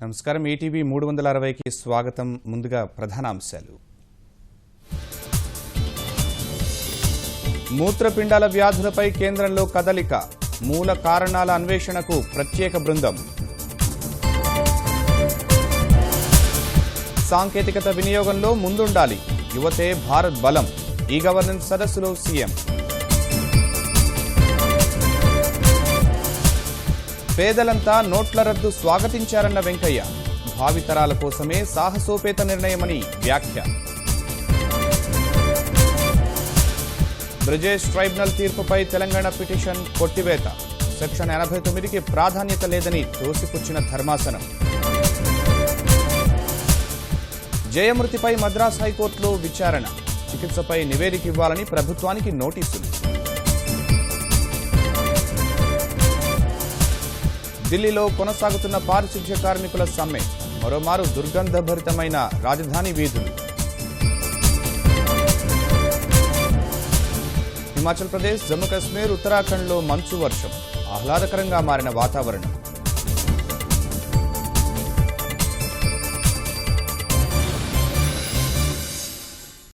నమస్కారం ఈటీవీ 360కి స్వాగతం. ముందుగా ప్రధానాంశాలు. మూత్రపిండాల వ్యాధులపై కేంద్రంలో కదలిక, మూల కారణాల అన్వేషణకు ప్రత్యేక బృందం. సాంకేతికత వినియోగంలో ముందుండాలి, యువతే భారత్ బలం. ఈ గవర్నెన్స్ సదస్సులో సీఎం. పేదలంతా నోట్ల రద్దు స్వాగతించారన్న వెంకయ్య. భావితరాల కోసమే సాహసోపేత నిర్ణయమని వ్యాఖ్య. బ్రిజేష్ ట్రైబ్యునల్ తీర్పుపై తెలంగాణ పిటిషన్ కొట్టివేత. సెక్షన్ 89కి ప్రాధాన్యత లేదని తోసిపుచ్చిన ధర్మాసనం. జయమృతిపై మద్రాస్ హైకోర్టులో విచారణ. చికిత్సపై నివేదిక ఇవ్వాలని ప్రభుత్వానికి నోటీసులు. ఢిల్లీలో కొనసాగుతున్న పారిశుధ్య కార్మికుల సమ్మె. మరోమారు దుర్గంధభరితమైన రాజధాని వీధులు. హిమాచల్ ప్రదేశ్, జమ్మూ కాశ్మీర్, ఉత్తరాఖండ్లో మంచు వర్షం. ఆహ్లాదకరంగా మారిన వాతావరణం.